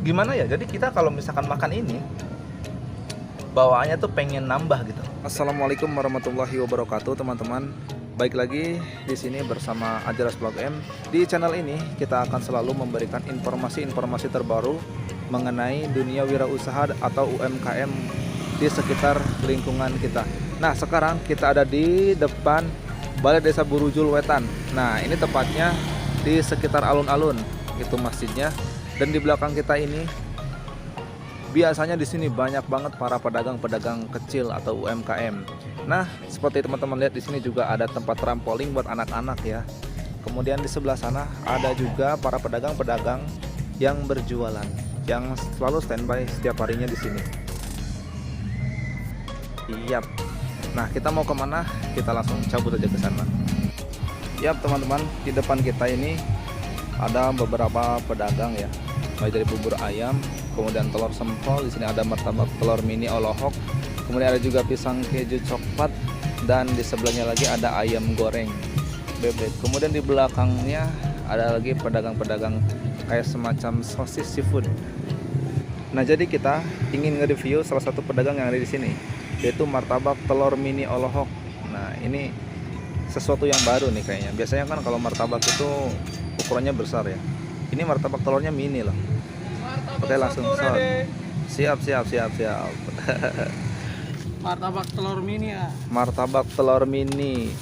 gimana ya? Jadi kita kalau misalkan makan ini bawaannya tuh pengen nambah gitu. Assalamualaikum warahmatullahi wabarakatuh, teman-teman. Baik lagi di sini bersama Ajaras Blog M. Di channel ini kita akan selalu memberikan informasi-informasi terbaru mengenai dunia wirausaha atau UMKM di sekitar lingkungan kita. Nah, sekarang kita ada di depan Balai Desa Burujul Wetan. Nah, ini tepatnya di sekitar alun-alun itu masjidnya. Dan di belakang kita ini biasanya di sini banyak banget para pedagang-pedagang kecil atau UMKM. Nah, seperti teman-teman lihat di sini juga ada tempat trampolin buat anak-anak ya. Kemudian di sebelah sana ada juga para pedagang-pedagang yang berjualan, yang selalu standby setiap harinya di sini. Yap. Nah, kita mau kemana? Kita langsung cabut aja ke sana. Yap, teman-teman, di depan kita ini ada beberapa pedagang ya. Mulai dari bubur ayam, kemudian telur sempol, di sini ada martabak telur mini olohok, kemudian ada juga pisang keju coklat, dan di sebelahnya lagi ada ayam goreng bebek. Kemudian di belakangnya ada lagi pedagang-pedagang kayak semacam sosis seafood. Nah, jadi kita ingin nge-review salah satu pedagang yang ada di sini, yaitu martabak telur mini olohok. Nah, ini sesuatu yang baru nih kayaknya. Biasanya kan kalau martabak itu ukurannya besar ya. Ini martabak telurnya mini loh. Oke, langsung siap. Martabak telur mini ya. Martabak telur mini.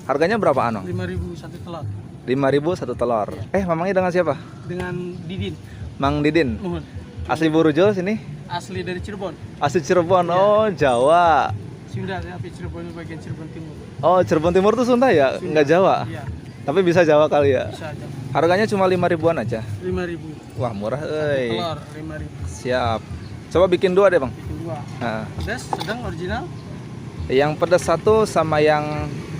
Harganya berapa, Ano? 5.000 satu telur. 5.000 satu telur. Mamangnya dengan siapa? Dengan Didin. Mang Didin. Nuhun. Asli Burujul sini? Asli dari Cirebon. Asli Cirebon. Iya. Oh, Jawa. Sunda, tapi Cirebon itu bagian Cirebon Timur. Oh, Cirebon Timur tuh Sunda ya? Sunda. Enggak Jawa. Iya, Tapi bisa Jawa kali ya? bisa aja. Harganya cuma 5.000-an aja. 5.000. Wah, murah Satu euy. telur 5.000. Siap. Coba bikin 2 deh, Bang. Bikin 2. Nah, Pedas, sedang, original. yang pedas 1 sama yang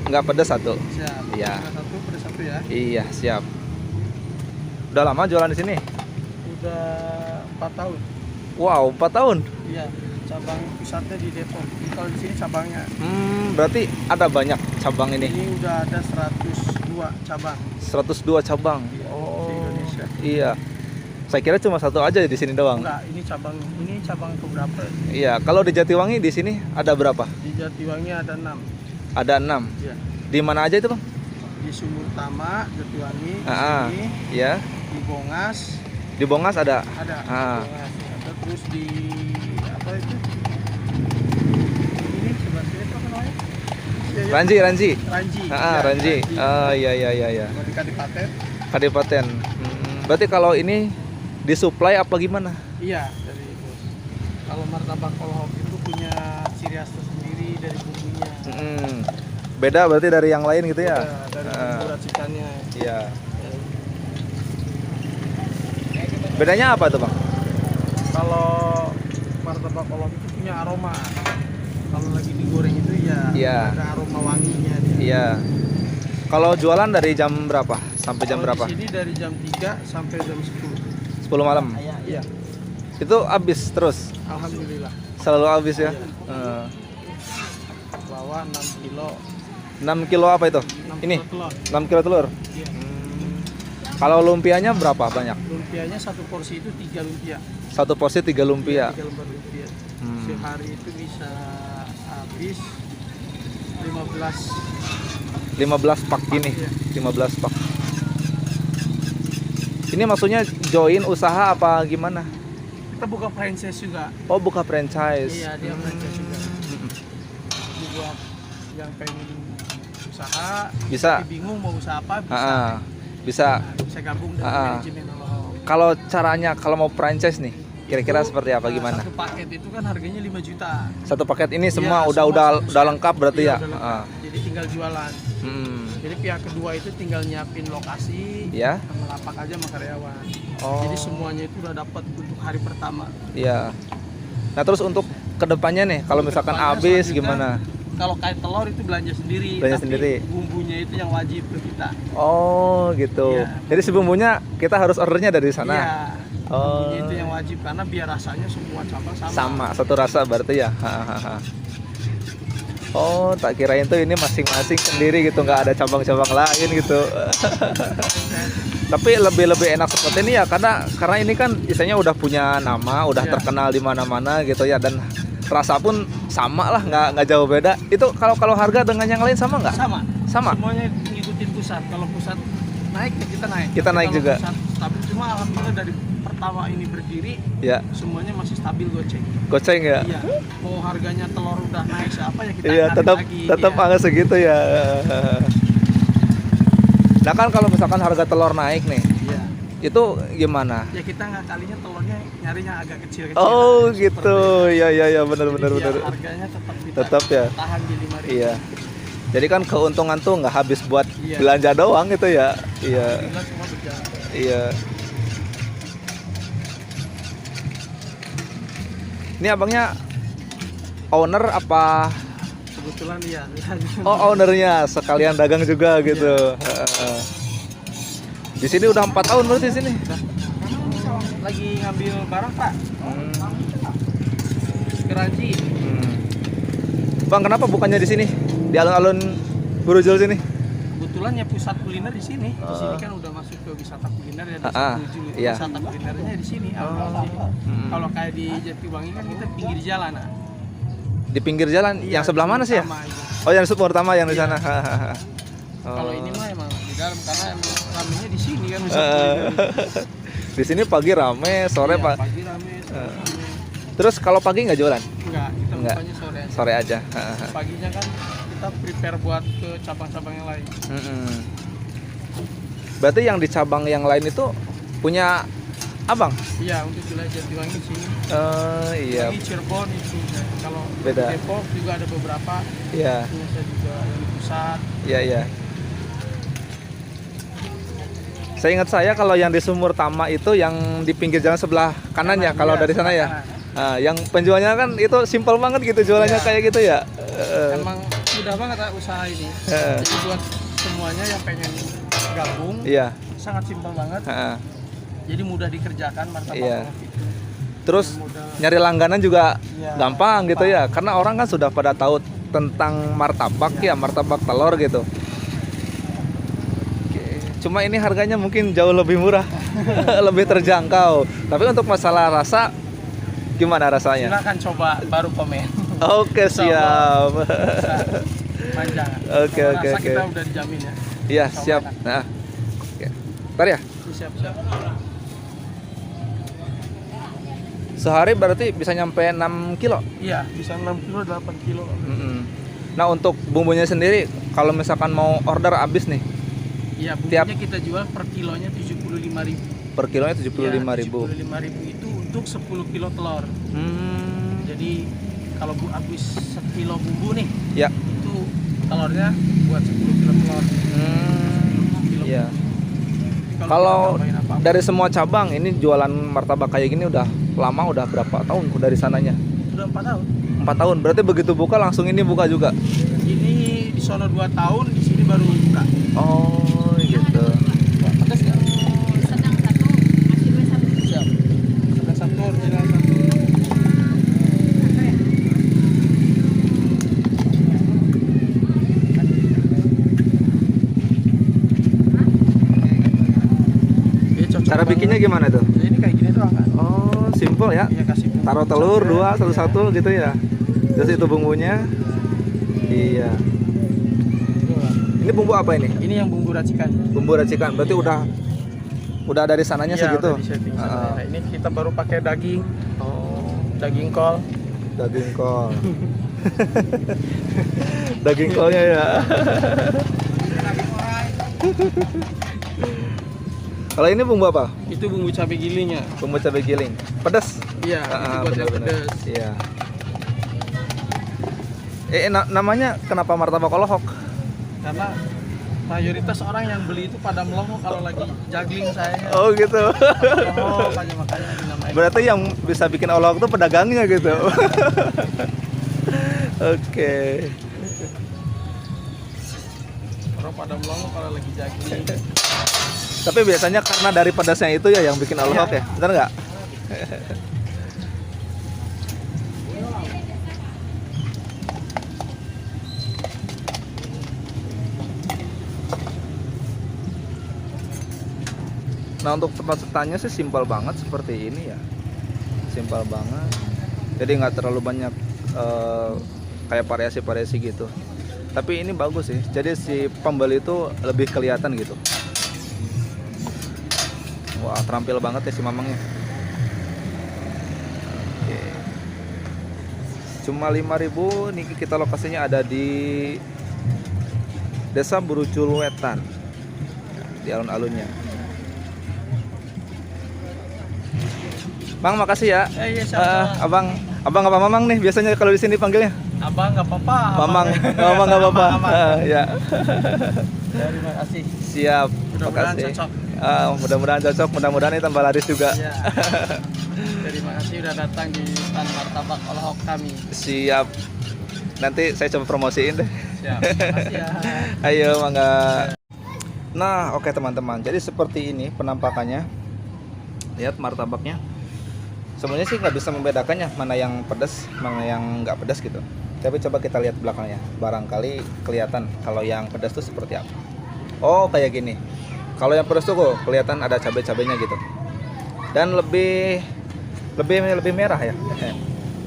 nggak pedas 1. Siap. Iya. Pedas satu ya. Iya, siap. Udah lama jualan di sini? Udah 4 tahun. Wow, 4 tahun. Iya. Cabang pusatnya di Depok. Kalau di sini cabangnya. Berarti ada banyak cabang ini. Ini udah ada 102 cabang 102 cabang. di Oh. Indonesia. Iya. Saya kira cuma 1 aja di sini doang. Enggak, ini cabang keberapa? Iya, kalau di Jatiwangi di sini ada berapa? Di Jatiwangi ada 6. Ada 6. Iya. Di mana aja itu, Bang? Di Sumur Tama, Jatiwangi, di Ah, sini, ya. di Bongas Di Bongas ada. ada. Ah. Di Bongas ada, terus di apa itu? Ini sebelah sini apa namanya? Ya, ya. Ranji. Ranji. Ya, Ranji. Ah, iya. Sama di Kadipaten. Kadipaten. Berarti kalau ini disuplai apa gimana? Iya, dari itu. Kalau martabak kolhok itu punya ciri khas tersendiri dari bumbunya. Beda berarti dari yang lain gitu ya? Udah, dari bumbu racikannya. Iya. Bedanya apa tuh, Bang? Kalau martabak kolhok itu punya aroma. Kalau lagi digoreng itu ya Iya. ada aroma wanginya dia. Iya. Kalau jualan dari jam berapa sampai jam Kalau berapa? di sini dari jam 3 sampai jam 10. 10 malam. Iya. Itu habis terus. Alhamdulillah. Selalu habis ya. Iya. Bawa 6 kilo. 6 kilo apa itu? 6 Ini kilo telur. 6 kilo telur. Iya. Kalau lumpianya berapa banyak? Lumpianya satu porsi itu 3 lumpia. Satu porsi 3 lumpia. 3 lembar lumpia. Hmm. Sehari itu bisa habis 15. 15 pak gini. Iya. 15 pak. Ini maksudnya join usaha apa gimana? Kita buka franchise juga. Oh, buka franchise. Iya, dia franchise juga. Jadi buat yang pengen usaha, Bisa. tapi bingung mau usaha apa, bisa. Bisa. Nah, bisa gabung dengan manajemen kalau Kalau caranya kalau mau franchise nih, kira-kira itu, seperti apa gimana? Satu paket itu kan harganya 5 juta. Satu paket ini semua Iya, udah semua lengkap berarti iya, ya? udah lengkap. Jadi tinggal jualan. Jadi pihak kedua itu tinggal nyiapin lokasi, Ya. sama lapak aja sama karyawan. Oh. Jadi semuanya itu udah dapat untuk hari pertama. Iya. Nah, terus untuk kedepannya nih, kalau misalkan Kedepannya habis selanjutnya, gimana? Kalau kayak telur itu belanja sendiri. Belanja tapi sendiri. Bumbunya itu yang wajib ke kita. Oh, gitu. Iya. Jadi si bumbunya kita harus ordernya dari sana. Iya. Oh. Bumbunya itu yang wajib karena biar rasanya semua cabang sama. Sama, satu rasa berarti ya. Oh, tak kirain tuh ini masing-masing sendiri gitu, nggak ada cabang-cabang lain gitu. Tapi lebih enak seperti ini ya, karena ini kan istilahnya udah punya nama, udah Iya. terkenal di mana-mana gitu ya, dan rasa pun sama lah, nggak jauh beda. Itu kalau harga dengan yang lain sama nggak? Sama. Sama. Semuanya ngikutin pusat. Kalau pusat naik ya kita naik. Kita Tapi naik kalau juga. Pusat stabil, cuma alhamdulillah dari pertama ini berdiri Ya, semuanya masih stabil goceng. goceng ya. Iya. Mau harganya telur udah naik siapa ya kita Iya, angkat tetap lagi. tetap Iya. angka segitu ya. Nah kan kalau misalkan harga telur naik nih, Iya. itu gimana? Ya kita nggak kalinya telurnya nyarinya agak kecil-kecil. Oh Seperti gitu, itu. ya benar Jadi benar biar benar. harganya tetap kita Tetap ya. tahan di 5.000. Iya. Jadi kan keuntungan tuh nggak habis buat Iya. belanja doang gitu ya. Iya, Alhamdulillah semua berjalan. iya. Ini abangnya owner apa? Kebetulan iya. Oh, ownernya sekalian dagang juga gitu. Heeh. Di sini udah 4 tahun berarti di sini. Lagi ngambil barang Pak. Hmm. Keranji. Bang, kenapa bukannya di sini? Di alun-alun Burujul sini? Kebetulan ya pusat kuliner di sini. Di sini kan udah masuk ke wisata kuliner ya di Tujuh. Iya. Wisata kulinernya di sini. Kalau kayak di Jatiwangi kan kita pinggir jalan. Nah. Di pinggir jalan yang sebelah mana sih ya? Sama itu. Oh, yang pertama yang di Iya. sana. Kalau ini mah emang di dalam karena emang ramenya di sini kan wisata Eh, kuliner. di sini pagi rame, sore Iya, Pak. pagi rame, sore rame. Terus kalau pagi nggak jualan? Enggak, kita Enggak. bukanya sore aja. Sore aja. Paginya kan kita prepare buat ke cabang-cabang yang lain. Mm-mm. Berarti yang di cabang yang lain itu punya abang? Iya, untuk wilayah Jatiwangi di sini. Iya, Ini Cirebon itu. Kalau Beda. di Depok juga ada beberapa. iya, Punya saya juga yang di pusat. iya. Saya ingat kalau yang di Sumur Tama itu yang di pinggir jalan sebelah kanan ya, kalau Iya, dari sana ya. kanan. Nah, yang penjualnya kan itu simpel banget gitu jualannya Iya. kayak gitu ya. Emang mudah banget Pak, usaha ini. Heeh. Jadi buat semuanya yang pengen gabung, Iya. sangat simpel banget. Heeh. Jadi mudah dikerjakan martabak Iya. kolak itu. Terus Mudah. nyari langganan juga Iya, gampang gitu ya, karena orang kan sudah pada tahu tentang martabak ya, martabak telur gitu. Oke. Cuma ini harganya mungkin jauh lebih murah, lebih terjangkau. Tapi untuk masalah rasa, gimana rasanya? Silakan coba baru komen. Oke, siap. Panjang. Oke, Kalau oke, rasa oke. kita udah dijamin ya. Iya, siap. Nah, oke. Ntar ya. Siap-siap. Sehari berarti bisa nyampe 6 kilo. Iya, bisa 6 kilo, 8 kilo. Mm-mm. Nah, untuk bumbunya sendiri, kalau misalkan mau order habis nih, Iya, Tiap- bumbunya kita jual per kilonya 75.000. per kilonya 75.000. 75.000 itu untuk 10 kilo telur. Hmm, Jadi kalau habis 1 kilo bumbu nih, ya. itu telurnya buat 10 kilo telur. Kilo. Iya. Jadi Kalau kita tambahin apa-apa, dari semua cabang ini jualan martabak kayak gini udah lama, udah berapa tahun dari sananya? udah 4 tahun. 4 tahun. Berarti begitu buka langsung ini buka juga. Ini di sono 2 tahun, di sini baru buka. Oh, gitu. Pedas nggak? Sedang satu, masih dua satu. Siap. Ada satu, original satu. Oke, cocok Cara banget. bikinnya gimana tuh? Ya, ini kayak gini doang kan? Oh, simple ya. Iya, kasih bumbu Taruh telur kecap, dua ya. satu-satu gitu ya. Terus itu bumbunya. Iya. Ini bumbu apa ini? Ini yang bumbu racikan. Bumbu racikan. Berarti udah dari sananya Iya, segitu. udah di-setting sana. Ah. Nah, ini kita baru pakai daging, Oh, daging kol. daging kol. Daging kolnya ya. Kalau ini bumbu apa? Itu bumbu cabai gilingnya. Bumbu cabai giling. Pedas. Iya, itu buat yang bener-bener. pedas. Iya. Namanya kenapa martabak kolhok? Karena mayoritas orang yang beli itu pada melongo kalau lagi juggling saya. Oh gitu. Oh, makanya dinamain. Berarti yang bisa bikin olok tuh pedagangnya gitu. Oke. Orang pada melongo kalau lagi juggling. Tapi biasanya karena dari pedasnya itu ya yang bikin olok ya, benar nggak? Nah untuk tempat setannya sih simpel banget seperti ini ya, simpel banget. Jadi nggak terlalu banyak kayak variasi-variasi gitu. Tapi ini bagus sih. Jadi si pembeli itu lebih kelihatan gitu. Wah terampil banget ya si mamangnya. Oke. Cuma 5.000. Nih kita lokasinya ada di Desa Burucul Wetan, di alun-alunnya. Bang, makasih ya. Iya, sama. Abang apa Mamang nih biasanya kalau di sini panggilnya? Abang nggak apa-apa. Mamang, Mamang nggak apa-apa. Ya. Terima kasih. Siap. Mudah-mudahan Makasih. cocok. Mudah-mudahan cocok. Mudah-mudahan ini tambah laris juga. Iya. Terima kasih udah datang di stand martabak Olahok kami. Siap. Nanti saya coba promosiin deh. Siap. Makasih ya. Ayo, mangga. Nah, oke teman-teman. Jadi seperti ini penampakannya. Lihat martabaknya. Sebenarnya sih nggak bisa membedakannya mana yang pedas, mana yang nggak pedas gitu. Tapi coba kita lihat belakangnya. Barangkali kelihatan kalau yang pedas tuh seperti apa. Oh, kayak gini. Kalau yang pedas tuh kok kelihatan ada cabai-cabainya gitu. Dan lebih merah ya.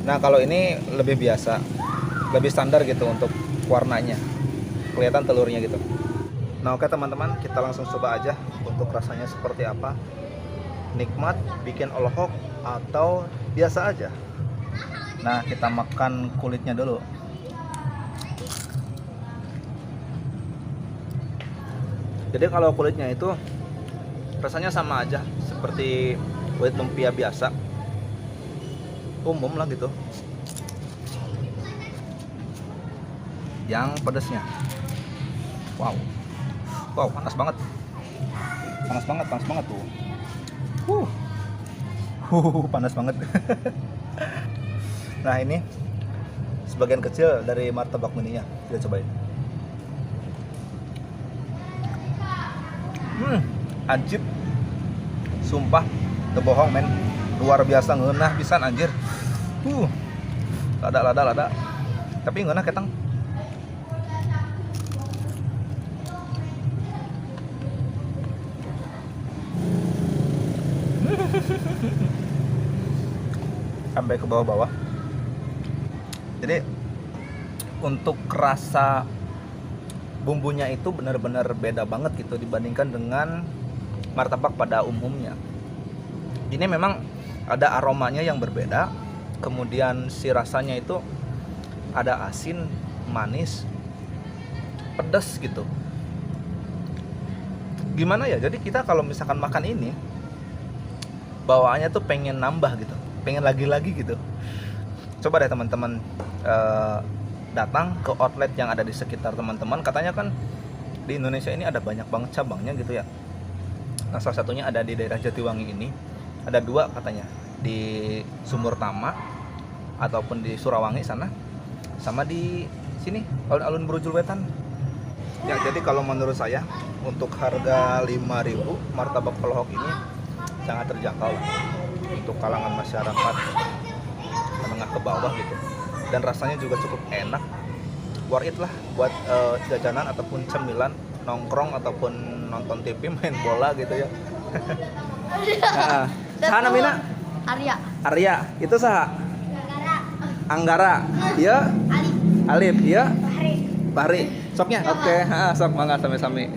Nah, kalau ini lebih biasa. Lebih standar gitu untuk warnanya. Kelihatan telurnya gitu. Nah, oke teman-teman, kita langsung coba aja untuk rasanya seperti apa. Nikmat, bikin olahok, atau biasa aja. Nah, kita makan kulitnya dulu. Jadi kalau kulitnya itu rasanya sama aja seperti kulit lumpia biasa, umum lah gitu. Yang pedasnya, wow, panas banget tuh. Panas banget. Nah, ini sebagian kecil dari martabak mininya. Kita cobain. Anjir. Sumpah, teu bohong men. Luar biasa ngeunah pisan anjir. Lada. Tapi ngeunah ketang. Sampai ke bawah-bawah. Jadi untuk rasa bumbunya itu benar-benar beda banget gitu dibandingkan dengan martabak pada umumnya. Ini memang ada aromanya yang berbeda. Kemudian si rasanya itu ada asin, manis, pedas gitu. Gimana ya? Jadi kita kalau misalkan makan ini bawaannya tuh pengen nambah gitu, pengen lagi-lagi gitu. Coba deh teman-teman datang ke outlet yang ada di sekitar teman-teman. Katanya kan di Indonesia ini ada banyak banget cabangnya gitu ya. Nah, salah satunya ada di daerah Jatiwangi ini. Ada 2 katanya, di Sumur Tama ataupun di Surawangi sana, sama di sini alun-alun Burucul Wetan. Ya, jadi kalau menurut saya untuk harga 5.000 martabak olahok ini sangat terjangkau lah untuk kalangan masyarakat menengah ke bawah gitu, dan rasanya juga cukup enak, worth it lah buat jajanan ataupun cemilan, nongkrong ataupun nonton TV, main bola gitu ya. Nah, saha namina? Arya. Itu saha? Anggara. Iya? Alif. Iya? Bahri. Soknya? Oke, sok mangga sami-sami.